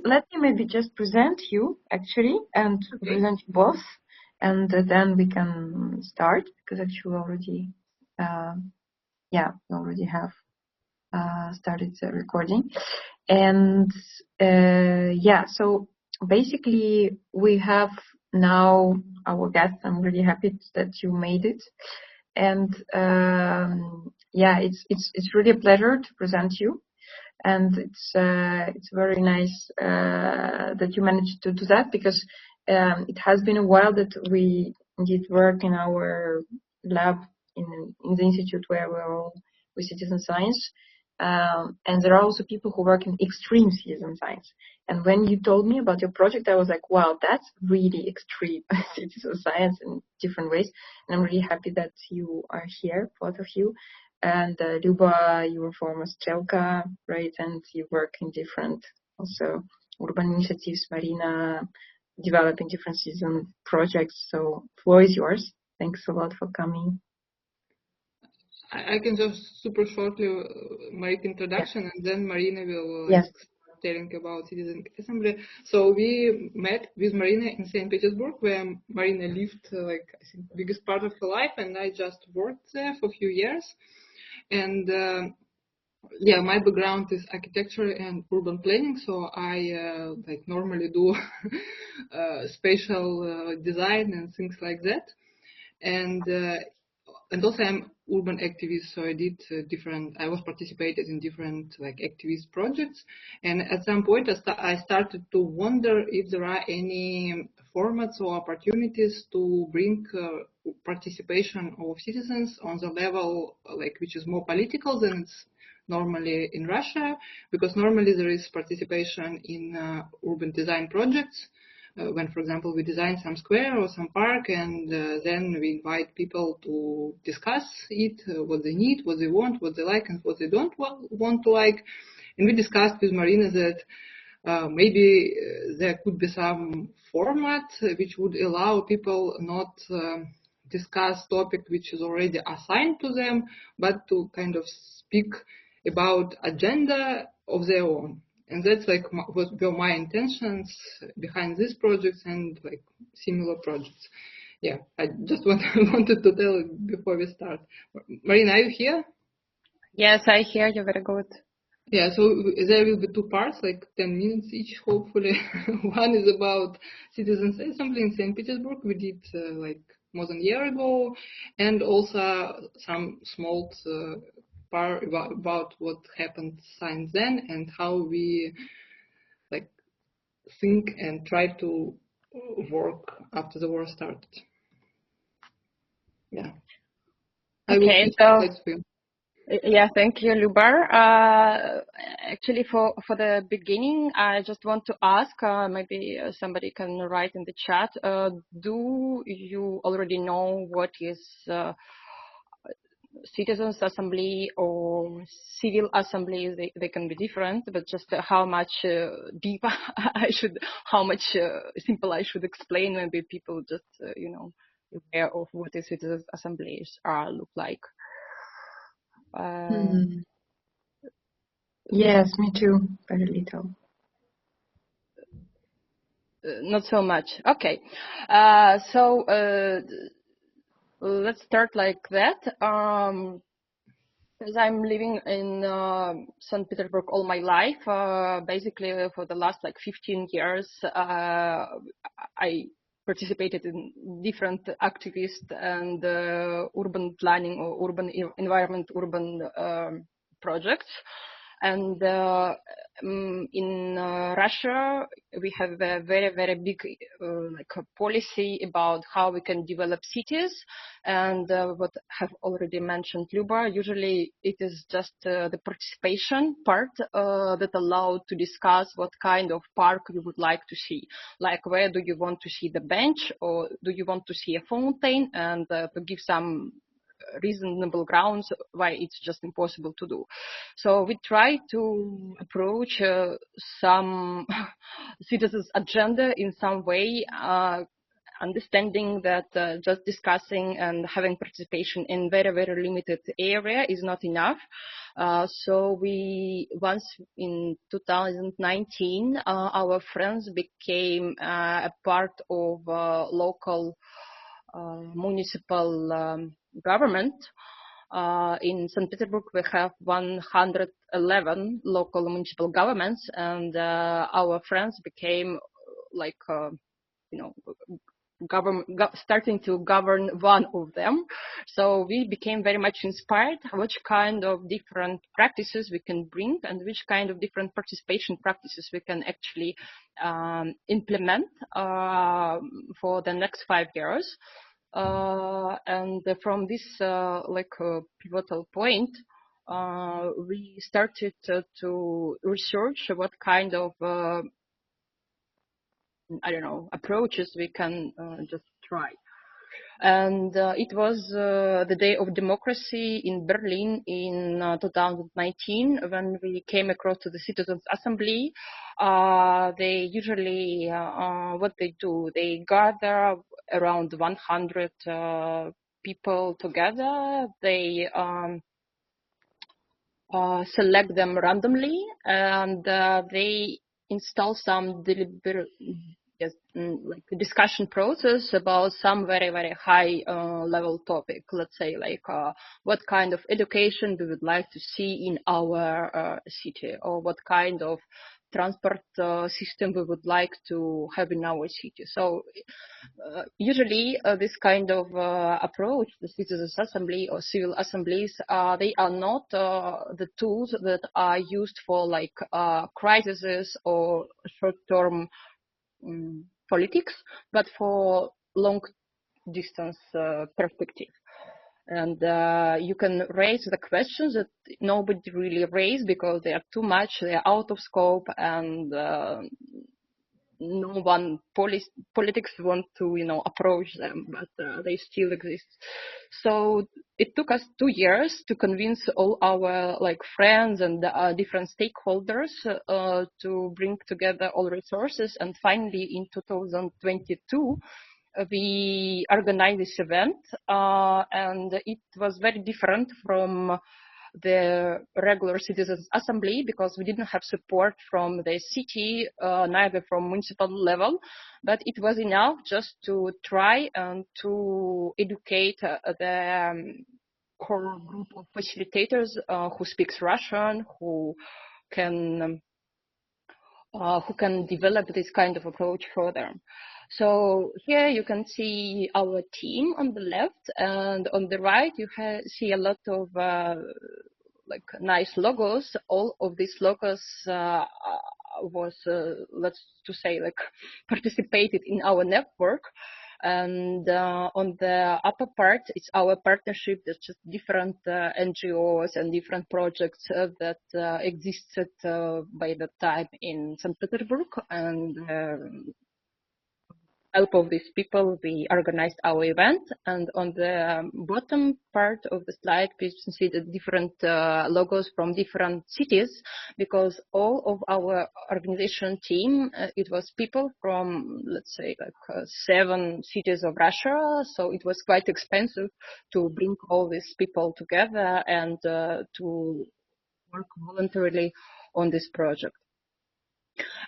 let me maybe just present you actually, and present you both, and then we can start, because actually already, we already have started the recording. And so basically we have now our guest. I'm really happy that you made it. And it's really a pleasure to present you. And it's very nice that you managed to do that, because it has been a while that we did work in our lab in the institute where we're all with citizen science. And there are also people who work in extreme citizen science. And when you told me about your project, I was like, wow, that's really extreme citizen science in different ways. And I'm really happy that you are here, both of you. And Luba, you were former Strelka, right? And you work in different also urban initiatives, Marina, developing different citizen projects. So floor is yours. Thanks a lot for coming. I can just super shortly make introduction, and then Marina will Yes. telling about Citizen Assembly. So we met with Marina in St. Petersburg, where Marina lived I think biggest part of her life, and I just worked there for a few years. And my background is architecture and urban planning, so I normally do spatial design and things like that. And also I'm urban activist, so I did I was participated in different activist projects. And at some point I started to wonder if there are any formats or opportunities to bring participation of citizens on the level which is more political than it's normally in Russia, because normally there is participation in urban design projects. When, for example, we design some square or some park, and then we invite people to discuss it, what they need, what they want, what they like, and what they don't want to like. And we discussed with Marina that maybe there could be some format which would allow people not discuss topic which is already assigned to them, but to kind of speak about agenda of their own. And that's what were my intentions behind these projects and similar projects. Yeah, I just wanted to tell it before we start. Marina, are you here? Yes, I hear you very good. Yeah, so there will be two parts, 10 minutes each, hopefully. One is about Citizens Assembly in St. Petersburg. We did more than a year ago, and also some small part about what happened since then and how we think and try to work after the war started. Yeah. Okay, yeah, thank you, Lubar. Actually, for the beginning, I just want to ask, maybe somebody can write in the chat, do you already know what is citizens assembly or civil assembly? They can be different, but just how much deep how much simple I should explain, maybe people just, aware of what the citizens assemblies look like. Yes, me too. Very little. Not so much. Okay. Let's start like that. Because I'm living in St. Petersburg all my life. Basically, for the last 15 years, I participated in different activist and urban planning or urban environment, urban projects. And in Russia, we have a very, very big policy about how we can develop cities. And what I have already mentioned, Luba, usually it is just the participation part that allowed to discuss what kind of park you would like to see. Like, where do you want to see the bench, or do you want to see a fountain, and to give some reasonable grounds why it's just impossible to do. So we try to approach some citizens' agenda in some way, understanding that just discussing and having participation in very, very limited area is not enough. So we, once in 2019, our friends became a part of local municipal government. In St. Petersburg, we have 111 local municipal governments, and our friends became like, starting to govern one of them. So we became very much inspired which kind of different practices we can bring and which kind of different participation practices we can actually implement for the next 5 years. And from this pivotal point, we started to research what kind of approaches we can just try. And it was the Day of Democracy in Berlin in 2019 when we came across to the Citizens Assembly. They usually, what they do, they gather around 100 people together. They select them randomly, and they install some discussion process about some very, very high level topic. Let's say what kind of education we would like to see in our city, or what kind of transport system we would like to have in our city. So usually this kind of approach, the Citizens Assembly or civil assemblies, they are not the tools that are used for crises or short-term politics, but for long distance perspective. And you can raise the questions that nobody really raised because they are too much, they are out of scope, and no one politics want to approach them, but they still exist. So it took us 2 years to convince all our friends and different stakeholders to bring together all resources, and finally in 2022 we organized this event, and it was very different from the regular Citizens Assembly because we didn't have support from the city, neither from municipal level, but it was enough just to try and to educate the core group of facilitators who speaks Russian, who can develop this kind of approach further. So here you can see our team on the left, and on the right you see a lot of nice logos. All of these logos was participated in our network. And on the upper part, it's our partnership. There's just different NGOs and different projects that existed by that time in St. Petersburg. And help of these people, we organized our event. And on the bottom part of the slide, we can see the different logos from different cities, because all of our organization team, it was people from, let's say, 7 cities of Russia. So it was quite expensive to bring all these people together and to work voluntarily on this project.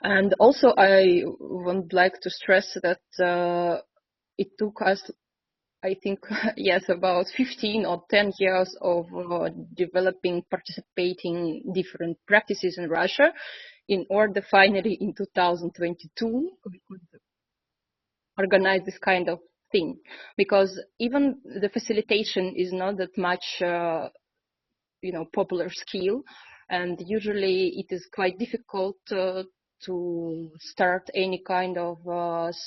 And also, I would like to stress that it took us, I think, yes, about 15 or 10 years of developing, participating different practices in Russia in order finally in 2022 we could organize this kind of thing. Because even the facilitation is not that much, popular skill, and usually it is quite difficult to start any kind of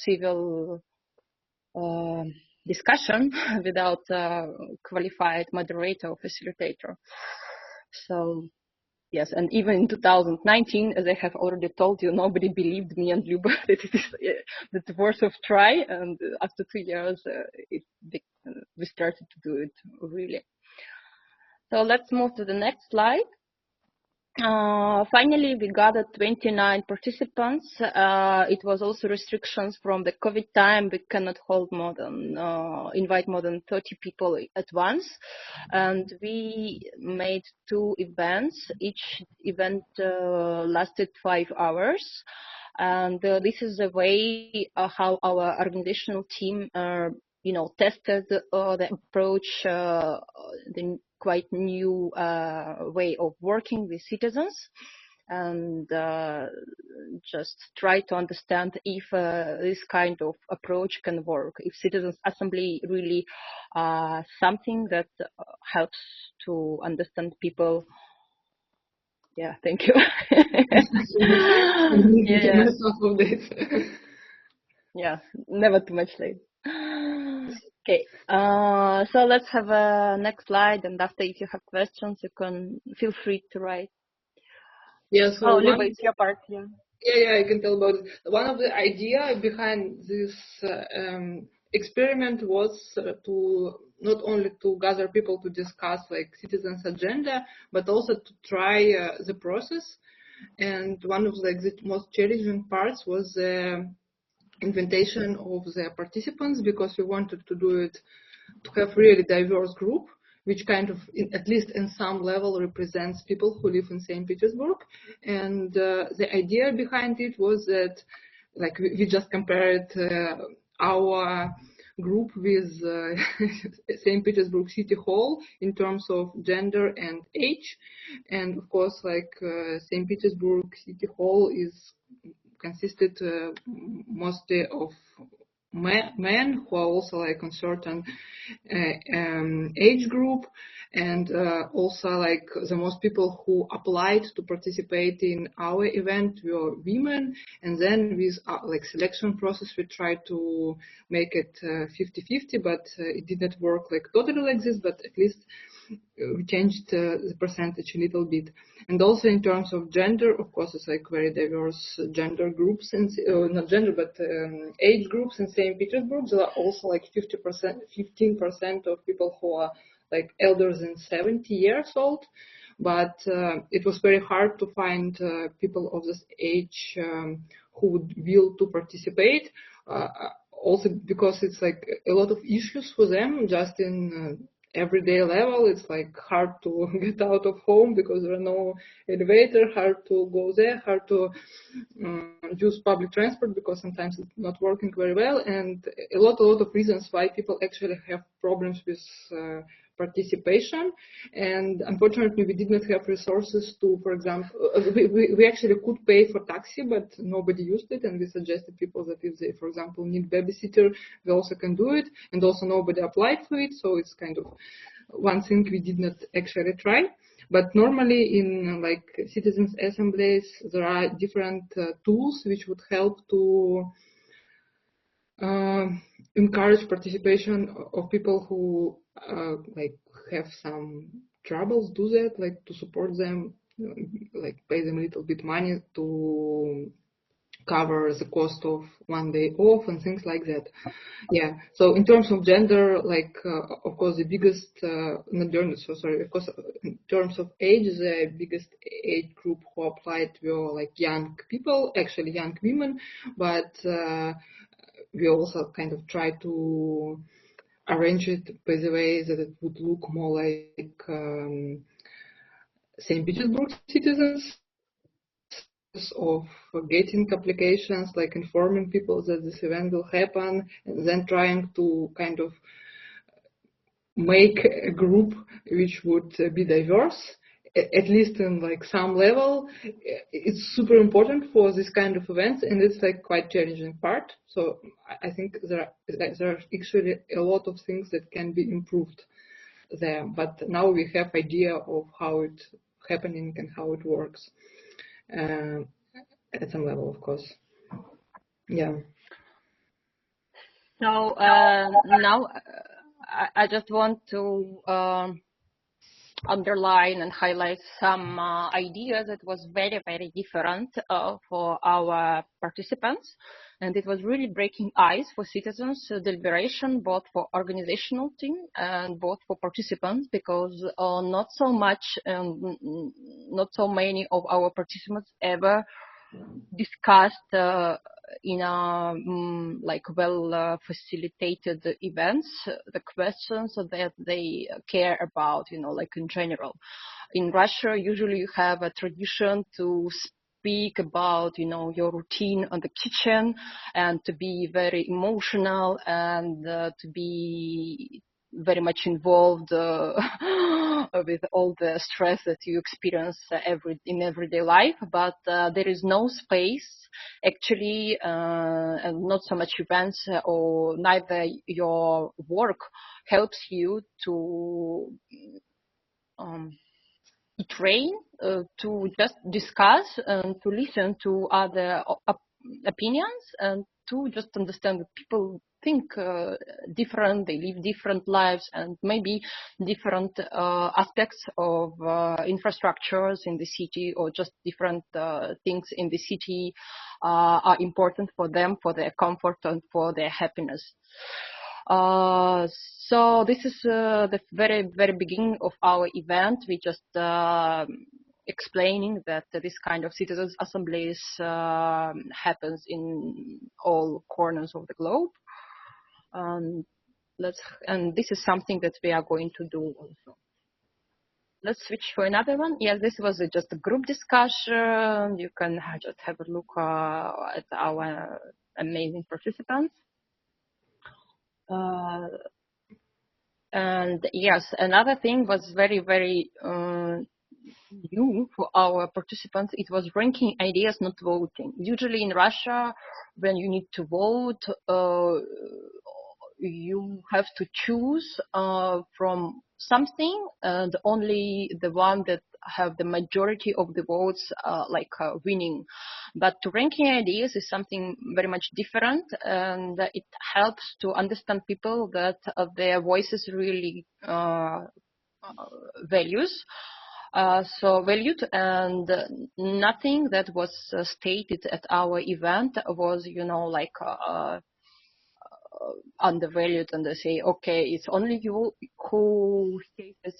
civil discussion without a qualified moderator or facilitator. So yes, and even in 2019, as I have already told you, nobody believed me and Luba that it is that worth of try. And after 2 years, we started to do it really. So let's move to the next slide. Finally, we gathered 29 participants. It was also restrictions from the COVID time. We cannot invite more than 30 people at once. And we made 2 events. Each event lasted 5 hours. And this is the way how our organizational team tested the approach, the quite new way of working with citizens, and just try to understand if this kind of approach can work, if citizens assembly really something that helps to understand people. Yeah, thank you. Yeah. Yeah, never too much late. Okay, so let's have a next slide, and after, if you have questions, you can feel free to write. Yeah, so Luba, it's your part. Yeah. Yeah, I can tell about it. One of the idea behind this experiment was to not only to gather people to discuss like citizens' agenda, but also to try the process. And one of the most challenging parts was the invitation of the participants, because we wanted to do it to have really diverse group, which kind of, at least in some level, represents people who live in St. Petersburg. And the idea behind it was that, like, we just compared our group with St. Petersburg City Hall in terms of gender and age. And of course, like, St. Petersburg City Hall is consisted mostly of men who are also like in certain age group, and also like the most people who applied to participate in our event were women. And then with like selection process, we tried to make it 50-50, but it didn't work like totally like this, but at least we changed the percentage a little bit. And also in terms of gender, of course, it's like very diverse gender groups, and not gender, but age groups in St. Petersburg. There are also like 15% of people who are like elder than 70 years old. But it was very hard to find people of this age who would will to participate. Also because it's like a lot of issues for them just in everyday level. It's like hard to get out of home because there are no elevator, hard to go there, hard to use public transport because sometimes it's not working very well, and a lot of reasons why people actually have problems with participation. And unfortunately, we did not have resources to, for example, we actually could pay for taxi, but nobody used it, and we suggested people that if they, for example, need babysitter, we also can do it, and also nobody applied for it, so it's kind of one thing we did not actually try. But normally in like citizens assemblies, there are different tools which would help to encourage participation of people who like have some troubles, do that, like to support them, like pay them a little bit money to cover the cost of one day off and things like that. Yeah. So in terms of gender, like of course the biggest not gender, so sorry, of course in terms of age, the biggest age group who applied were like young people, actually young women, but we also kind of try to arrange it by the way that it would look more like St. Petersburg citizens, of getting applications, like informing people that this event will happen, and then trying to kind of make a group which would be diverse, at least in like some level. It's super important for this kind of events, and it's like quite challenging part. So I think there are actually a lot of things that can be improved there, but now we have idea of how it's happening and how it works. At some level, of course. Yeah. So now I just want to underline and highlight some ideas that was very, very different for our participants. And it was really breaking ice for citizens, deliberation, both for organizational team and both for participants, because not so many of our participants ever discussed in a like facilitated events the questions that they care about, like in general. In Russia, usually you have a tradition to speak about, your routine on the kitchen, and to be very emotional, and to be very much involved with all the stress that you experience in everyday life. But there is no space actually, and not so much events, or neither your work helps you to train to just discuss and to listen to other opinions, and to just understand that people think different, they live different lives, and maybe different aspects of infrastructures in the city, or just different things in the city are important for them, for their comfort and for their happiness. So this is the very, very beginning of our event. We just explaining that this kind of citizens assemblies happens in all corners of the globe. And this is something that we are going to do also. Let's switch for another one. Yes, this was just a group discussion. You can just have a look at our amazing participants. And yes, another thing was very, very new for our participants. It was ranking ideas, not voting. Usually in Russia, when you need to vote, you have to choose from something, and only the one that have the majority of the votes winning. But to ranking ideas is something very much different, and it helps to understand people that their voices really valued, and nothing that was stated at our event was, undervalued, and they say, okay, it's only you who stated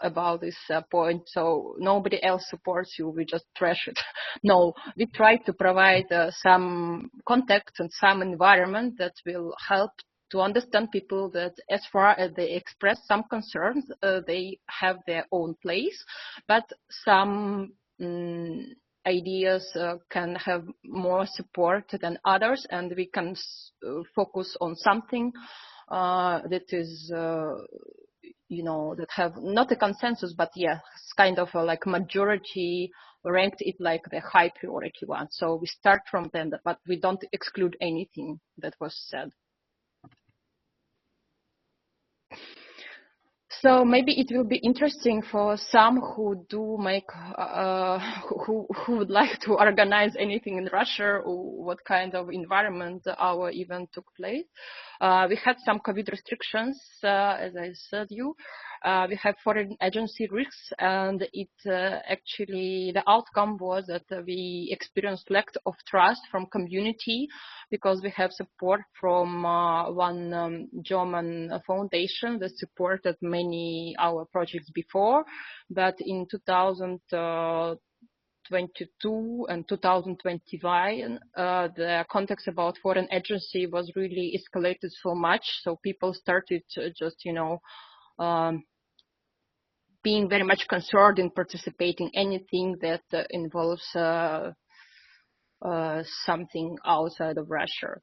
about this point, so nobody else supports you, we just trash it. No, we try to provide some context and some environment that will help to understand people that as far as they express some concerns, they have their own place, but some ideas can have more support than others, and we can focus on something that is, that have not a consensus, but kind of like majority ranked it like the high priority one. So we start from them, but we don't exclude anything that was said. So maybe it will be interesting for some who do make, who would like to organize anything in Russia, or what kind of environment our event took place. We had some COVID restrictions, as I said you. We have foreign agency risks, and actually the outcome was that we experienced lack of trust from community, because we have support from one German foundation that supported many our projects before, but in 2022 and 2021, the context about foreign agency was really escalated so much, so people started just, being very much concerned in participating anything that involves something outside of Russia.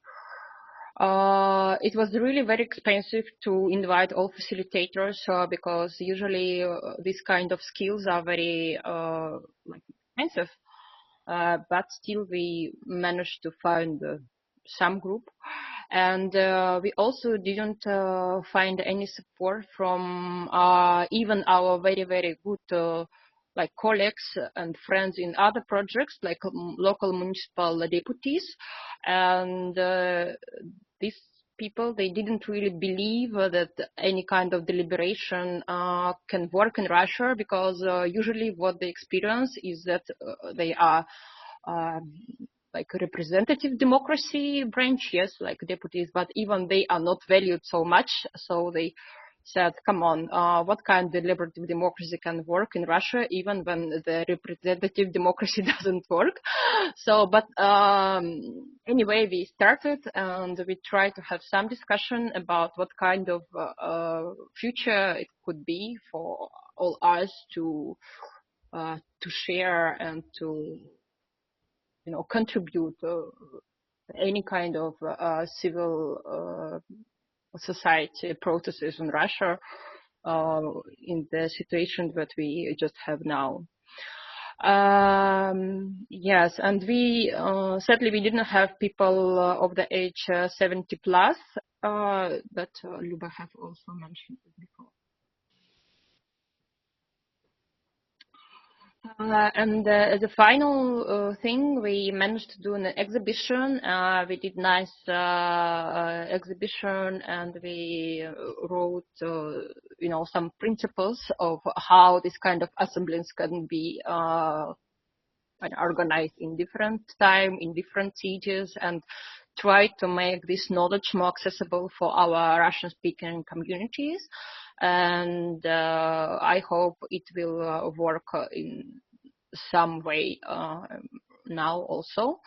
It was really very expensive to invite all facilitators, because usually these kind of skills are very expensive, but still we managed to find some group. And we also didn't find any support from even our very, very good colleagues and friends in other projects, like local municipal deputies. And these people, they didn't really believe that any kind of deliberation can work in Russia, because usually what they experience is that they are like a representative democracy branch, yes, like deputies, but even they are not valued so much. So they said, come on, what kind of deliberative democracy can work in Russia, even when the representative democracy doesn't work? So, but anyway, we started and we tried to have some discussion about what kind of future it could be for all us to share and to, contribute any kind of civil society processes in Russia in the situation that we just have now. Yes, and we sadly we didn't have people of the age 70 plus that Luba have also mentioned before. And as a final thing, we managed to do an exhibition. We did nice exhibition, and we wrote, some principles of how this kind of assemblies can be organized in different time, in different cities, and try to make this knowledge more accessible for our Russian-speaking communities. And I hope it will work in some way now also.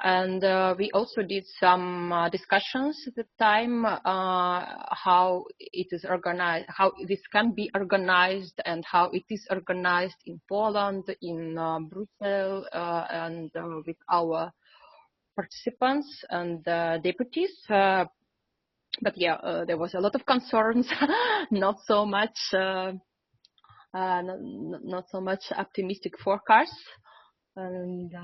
And we also did some discussions at the time how it is organized, how this can be organized, and how it is organized in Poland, in Brussels, and with our participants and deputies. But yeah, there was a lot of concerns, not so much optimistic forecasts, and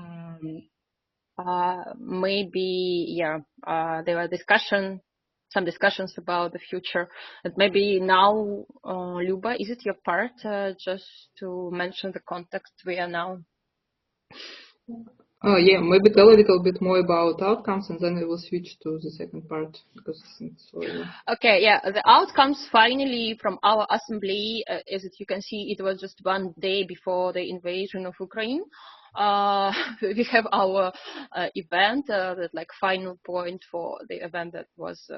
maybe there were some discussions about the future. And maybe now, Luba, is it your part just to mention the context we are now? Yeah, maybe tell a little bit more about outcomes, and then I will switch to the second part because it's so. Okay, yeah, the outcomes finally from our assembly, as you can see, it was just one day before the invasion of Ukraine. We have our event, that like final point for the event that was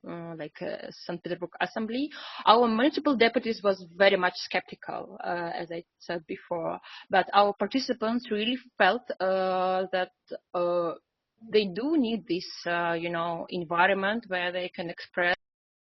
St. Petersburg Assembly. Our municipal deputies was very much skeptical, as I said before, but our participants really felt that they do need this, environment where they can express